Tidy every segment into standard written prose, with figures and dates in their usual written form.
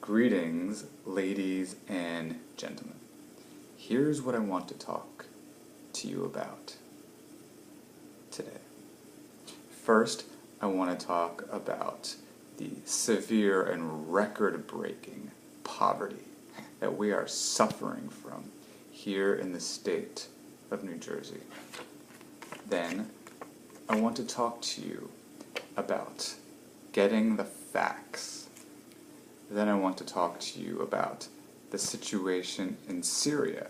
Greetings, ladies and gentlemen. Here's what I want to talk to you about today. First, I want to talk about the severe and record-breaking poverty that we are suffering from here in the state of New Jersey. Then, I want to talk to you about getting the facts. Then I want to talk to you about the situation in Syria.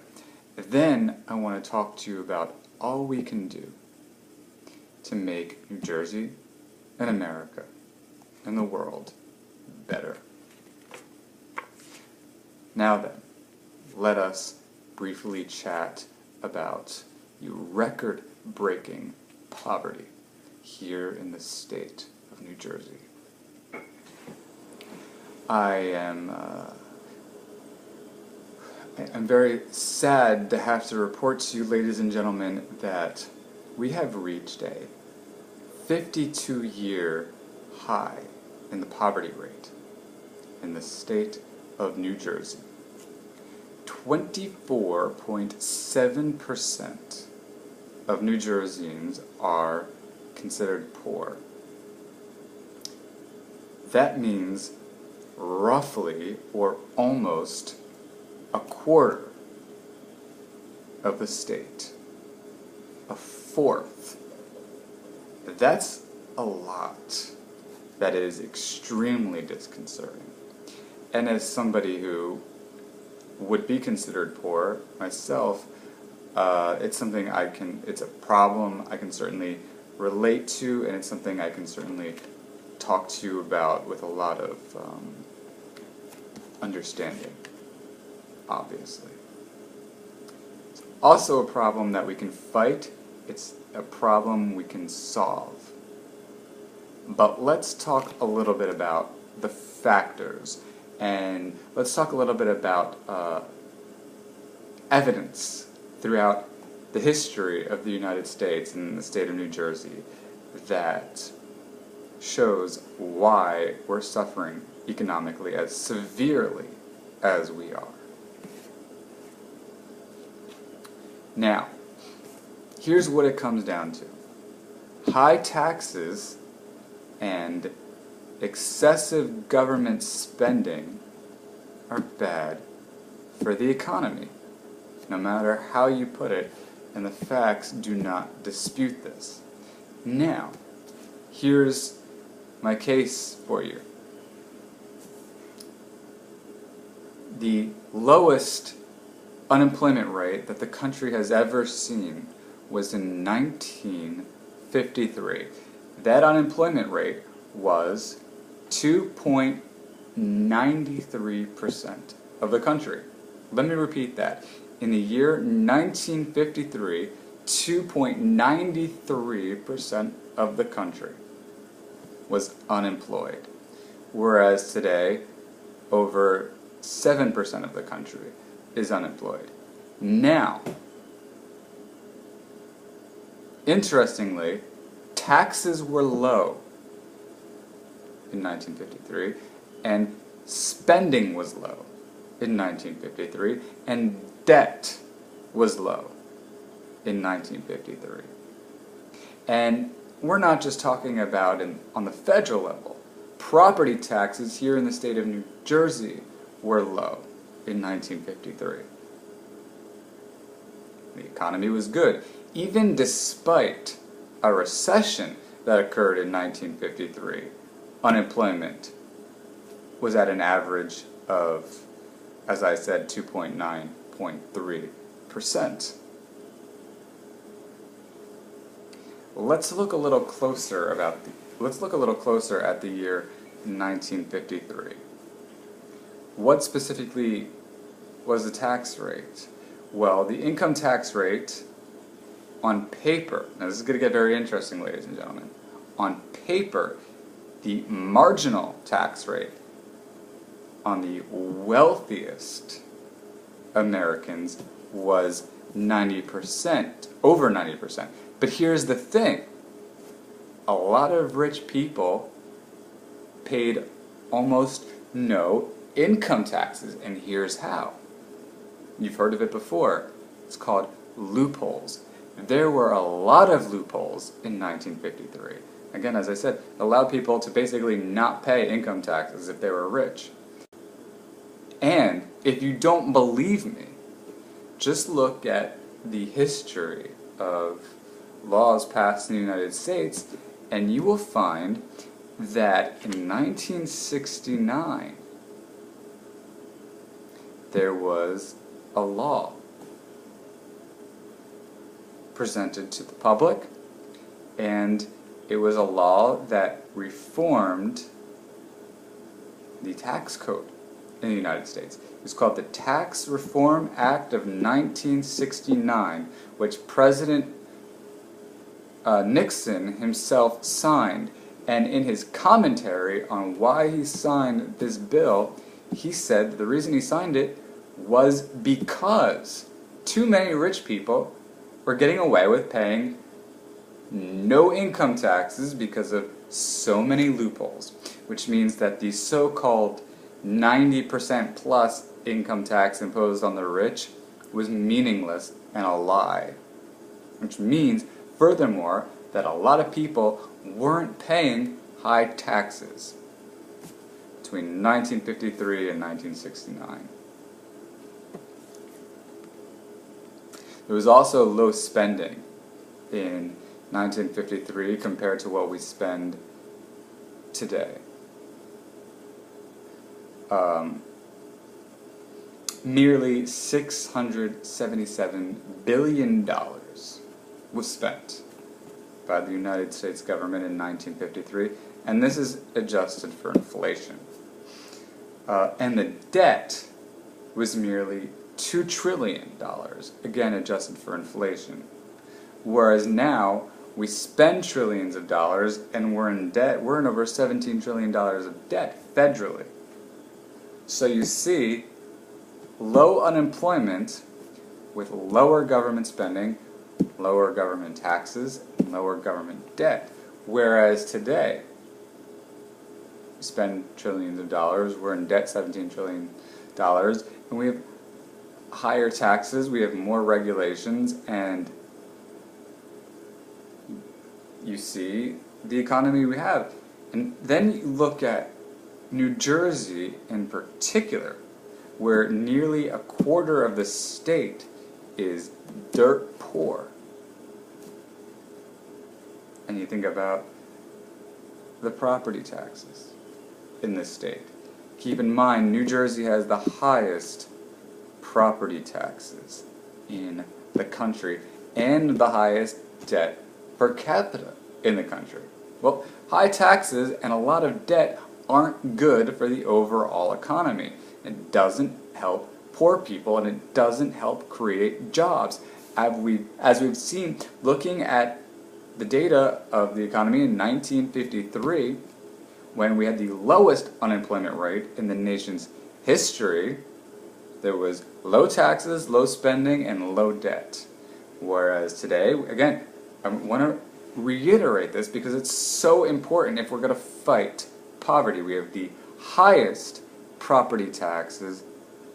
Then I want to talk to you about all we can do to make New Jersey and America and the world better. Now then, let us briefly chat about the record-breaking poverty here in the state of New Jersey. I'm very sad to have to report to you, ladies and gentlemen, that we have reached a 52-year high in the poverty rate in the state of New Jersey. 24.7% of New Jerseyans are considered poor. That means roughly, or almost, a quarter of the state. A fourth. That's a lot. That is extremely disconcerting. And as somebody who would be considered poor myself, it's something it's a problem I can certainly relate to, and it's something I can certainly talk to you about with a lot of understanding, obviously. It's also a problem that we can fight. It's a problem we can solve. But let's talk a little bit about the factors, and let's talk a little bit about evidence throughout the history of the United States and the state of New Jersey that shows why we're suffering economically as severely as we are. Now, here's what it comes down to. High taxes and excessive government spending are bad for the economy, no matter how you put it, and the facts do not dispute this. Now, here's my case for you. The lowest unemployment rate that the country has ever seen was in 1953. That unemployment rate was 2.93% of the country. Let me repeat that. In the year 1953, 2.93% of the country was unemployed, whereas today, over 7% of the country is unemployed. Now, interestingly, taxes were low in 1953, and spending was low in 1953, and debt was low in 1953. And we're not just talking about on the federal level. Property taxes here in the state of New Jersey were low in 1953. The economy was good, even despite a recession that occurred in 1953. Unemployment was at an average of, as I said, 2.3%. Let's look a little closer at the year 1953. What specifically was the tax rate? Well, the income tax rate on paper, now this is going to get very interesting, ladies and gentlemen. On paper, the marginal tax rate on the wealthiest Americans was 90%, over 90%. But here's the thing. a lot of rich people paid almost no income taxes, and here's how. You've heard of it before. It's called loopholes. There were a lot of loopholes in 1953. Again, as I said, it allowed people to basically not pay income taxes if they were rich. And if you don't believe me, just look at the history of laws passed in the United States, and you will find that in 1969 there was a law presented to the public, and it was a law that reformed the tax code in the United States. It was called the Tax Reform Act of 1969, which President Nixon himself signed. And in his commentary on why he signed this bill, he said the reason he signed it was because too many rich people were getting away with paying no income taxes because of so many loopholes, which means that the so-called 90% plus income tax imposed on the rich was meaningless and a lie. Which means, furthermore, that a lot of people weren't paying high taxes between 1953 and 1969. There was also low spending in 1953 compared to what we spend today. Nearly $677 billion was spent by the United States government in 1953, and this is adjusted for inflation. And the debt was merely $2 trillion, again adjusted for inflation. Whereas now, we spend trillions of dollars and we're in debt. We're in over $17 trillion of debt federally. So you see, low unemployment with lower government spending, lower government taxes, and lower government debt. Whereas today, we spend trillions of dollars, we're in debt $17 trillion, and we have higher taxes, we have more regulations, and you see the economy we have. And then you look at New Jersey in particular, where nearly a quarter of the state is dirt poor. And you think about the property taxes in this state. Keep in mind, New Jersey has the highest property taxes in the country and the highest debt per capita in the country. Well, high taxes and a lot of debt aren't good for the overall economy. It doesn't help poor people, and it doesn't help create jobs. As we've seen, looking at the data of the economy in 1953, when we had the lowest unemployment rate in the nation's history, there was low taxes, low spending, and low debt. Whereas today, again, I want to reiterate this because it's so important if we're going to fight poverty. We have the highest property taxes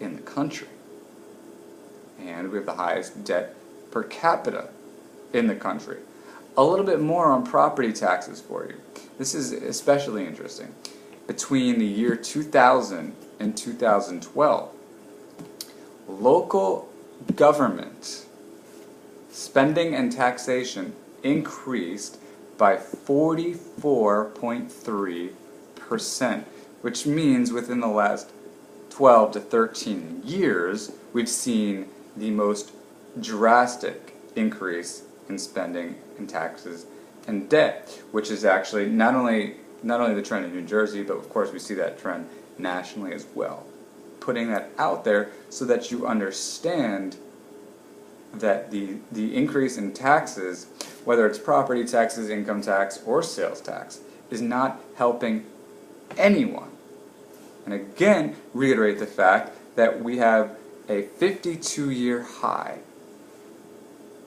in the country. And we have the highest debt per capita in the country. A little bit more on property taxes for you. This is especially interesting. Between the year 2000 and 2012, local government spending and taxation increased by 44.3%, which means within the last 12 to 13 years, we've seen the most drastic increase in spending and taxes and debt, which is actually not only the trend in New Jersey, but of course we see that trend nationally as well. Putting that out there so that you understand that the increase in taxes, whether it's property taxes, income tax, or sales tax, is not helping anyone. And again, reiterate the fact that we have a 52-year high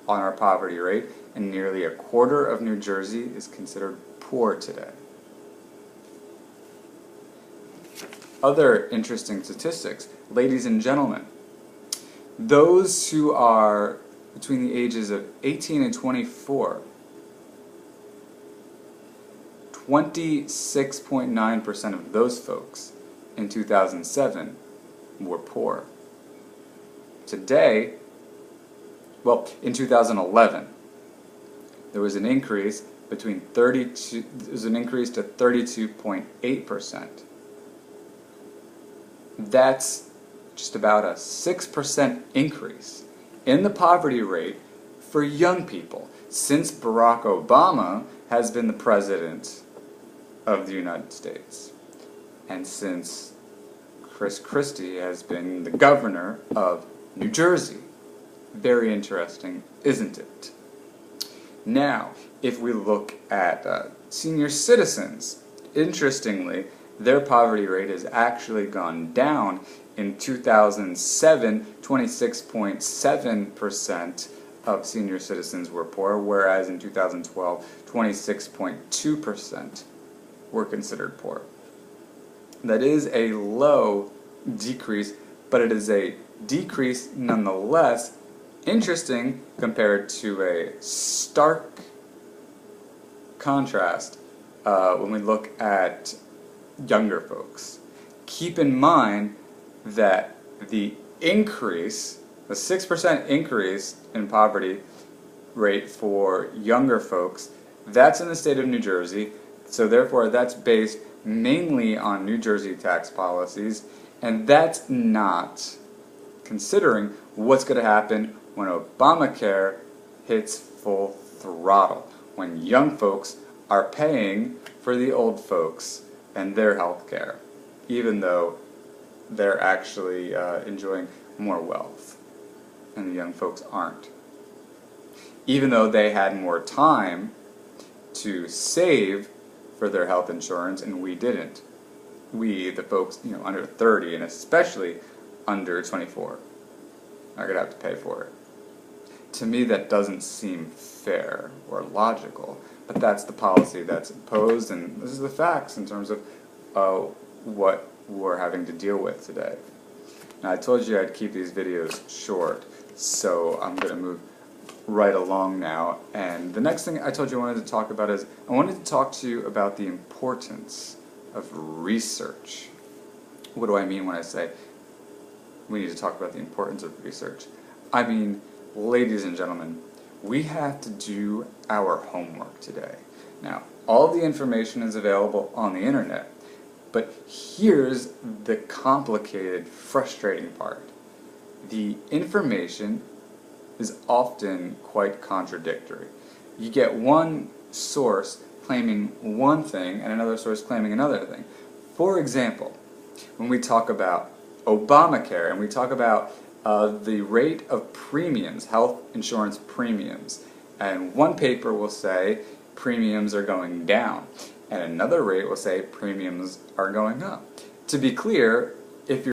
on our poverty rate, and nearly a quarter of New Jersey is considered poor today. other interesting statistics. Ladies and gentlemen, those who are between the ages of 18 and 24, 26.9% of those folks in 2007 were poor. Today, well, in 2011, there was an increase to 32.8%. That's just about a 6% increase in the poverty rate for young people since Barack Obama has been the president of the United States, and since Chris Christie has been the governor of New Jersey. Very interesting, isn't it? Now, if we look at senior citizens, interestingly, their poverty rate has actually gone down. In 2007, 26.7% of senior citizens were poor, whereas in 2012, 26.2% were considered poor. That is a low decrease, but it is a decrease nonetheless. Interesting compared to a stark contrast when we look at younger folks. Keep in mind that the increase, the 6% increase in poverty rate for younger folks, that's in the state of New Jersey, so therefore that's based mainly on New Jersey tax policies, and that's not considering what's going to happen when Obamacare hits full throttle, when young folks are paying for the old folks and their health care, even though they're actually enjoying more wealth and the young folks aren't. Even though they had more time to save for their health insurance and we didn't. We, the folks under 30 and especially under 24, are going to have to pay for it. To me, that doesn't seem fair or logical, but that's the policy that's imposed, and this is the facts in terms of what we're having to deal with today. Now, I told you I'd keep these videos short, so I'm going to move right along now, and the next thing I told you I wanted to talk about is I wanted to talk to you about the importance of research. What do I mean when I say we need to talk about the importance of research? I mean, ladies and gentlemen, we have to do our homework today. Now, all the information is available on the internet, but here's the complicated, frustrating part. The information is often quite contradictory. You get one source claiming one thing and another source claiming another thing. For example, when we talk about Obamacare and we talk about the rate of premiums, health insurance premiums, and one paper will say premiums are going down, and another rate will say premiums are going up. To be clear, if you're